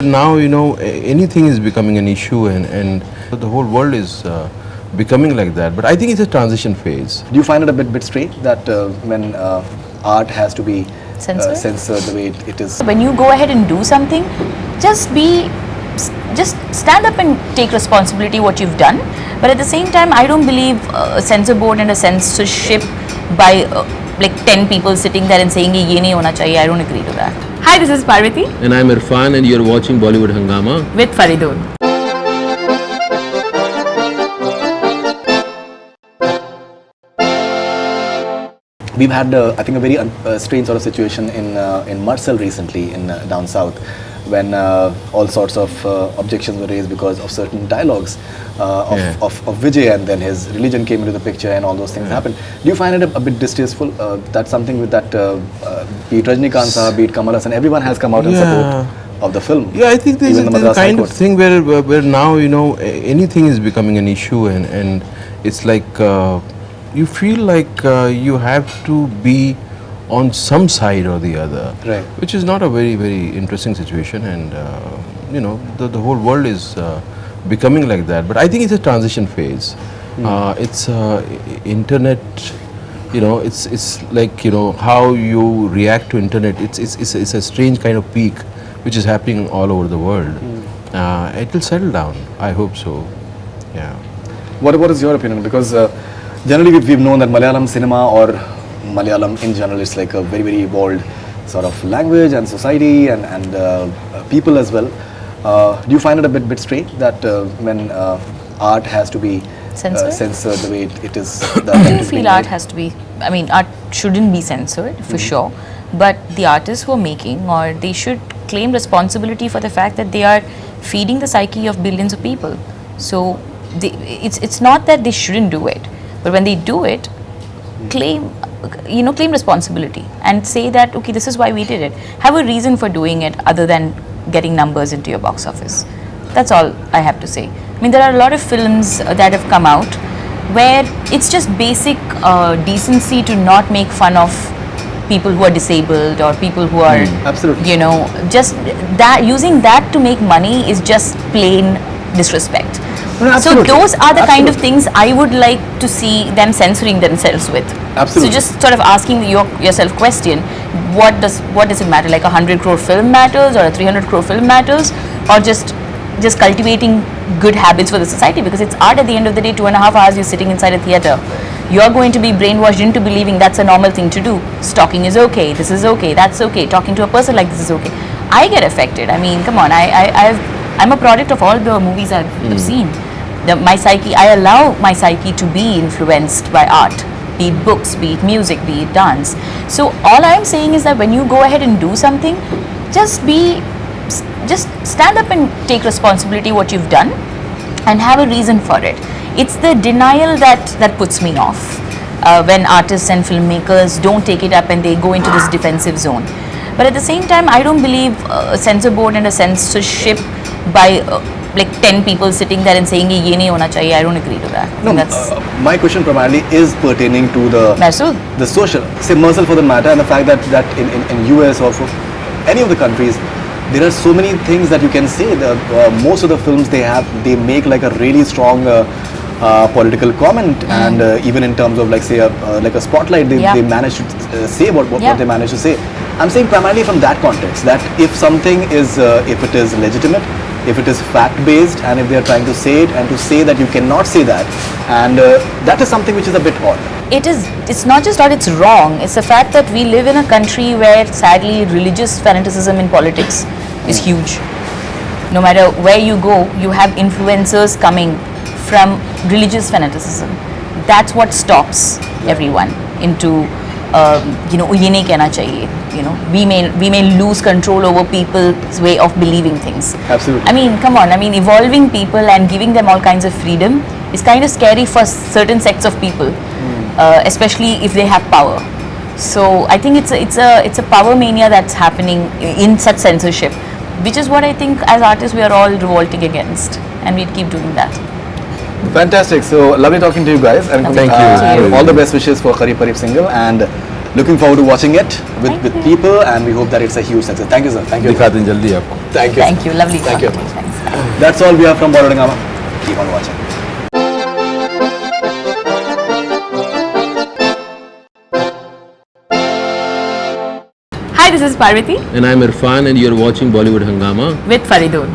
Now, anything is becoming an issue, and the whole world is becoming like that. But I think it's a transition phase. Do you find it a bit strange that when art has to be Censored? censored the way it is? When you go ahead and do something, just just stand up and take responsibility what you've done. But at the same time, I don't believe a censor board and a censorship by like 10 people sitting there and saying ye nahi hona chahiye. I don't agree to that. Hi, this is Parvati And I'm Irfan, and you're watching Bollywood Hangama. with Faridun. We've had, I think, a very strange sort of situation in Marcel recently in down south, when all sorts of objections were raised because of certain dialogues of Vijay, and then his religion came into the picture, and all those things happened. Do you find it a bit distasteful? That's something with that, be it Rajnikant Sahab, be it Kamal Hassan, everyone has come out in support of the film. Yeah, I think there's Even the a Madras kind High of Court. thing where now, anything is becoming an issue, and it's like you feel like you have to be on some side or the other, Right. which is not a very, very interesting situation, and the whole world is becoming like that. But I think it's a transition phase. It's internet. It's like how you react to internet. It's a strange kind of peak, which is happening all over the world. It will settle down. I hope so. Yeah. What is your opinion? Because generally we've known that Malayalam cinema, or Malayalam in general, is like a very, very evolved sort of language and society and people as well. Do you find it a bit strange that when art has to be Censored? censored the way it is? I do feel art has to be, I mean, art shouldn't be censored for sure, but the artists who are making, or they should claim responsibility for the fact that they are feeding the psyche of billions of people. So it's not that they shouldn't do it, but when they do it, claim responsibility and say that, okay, this is why we did it. Have a reason for doing it other than getting numbers into your box office. That's all I have to say. I mean, there are a lot of films that have come out where it's just basic decency to not make fun of people who are disabled or people who are, Absolutely. just that, using that to make money is just plain disrespect. No, So absolutely. those are the kind of Absolutely. things I would like to see them censoring themselves with. Absolutely. So just sort of asking yourself question, what does it matter? Like 100 crore film matters, or a 300 crore film matters, or just cultivating good habits for the society? Because it's art at the end of the day. 2.5 hours you're sitting inside a theater. You're going to be brainwashed into believing that's a normal thing to do. Stalking is okay. This is okay. That's okay. Talking to a person like this is okay. I get affected. I mean, come on. I'm a product of all the movies I've seen. My psyche, I allow my psyche to be influenced by art, be it books, be it music, be it dance. So all I'm saying is that when you go ahead and do something, just stand up and take responsibility what you've done, and have a reason for it. It's the denial that puts me off when artists and filmmakers don't take it up and they go into this defensive zone. But at the same time, I don't believe a censor board and a censorship by like 10 people sitting there and saying ye nahi hona chahiye. I don't agree to that. No, That's my question primarily is pertaining to Masood. the social, say Mercel for the matter, and the fact that in US or for any of the countries, there are so many things that you can say. Most of the films they make like a really strong political comment, and even in terms of like say like a spotlight, they manage to say what they manage to say. I'm saying primarily from that context, that if something is if it is legitimate, if it is fact based, and if they are trying to say it, and to say that you cannot say that, and that is something which is a bit odd. It's not just that it's wrong, it's the fact that we live in a country where sadly religious fanaticism in politics is huge. No matter where you go, you have influencers coming from religious fanaticism. That's what stops everyone into ye nahi kehna chahiye. We may lose control over people's way of believing things. Absolutely. I mean, come on. I mean, evolving people and giving them all kinds of freedom is kind of scary for certain sects of people, especially if they have power. So I think it's a power mania that's happening in such censorship, which is what I think as artists we are all revolting against, and we'd keep doing that. Fantastic. So lovely talking to you guys, and Thank you. all the best wishes for Qarib Qarib single, and Looking forward to watching it with Thank you. people, and we hope that it's a huge success. Thank you, sir. Thank you. दिखाते हैं जल्दी आपको. Thank you. Thank you. Lovely. Thank you. content. Thanks. That's all we have from Bollywood Hungama. Keep on watching. Hi, this is Parvati And I'm Irfan and you're watching Bollywood Hungama. with Faridun.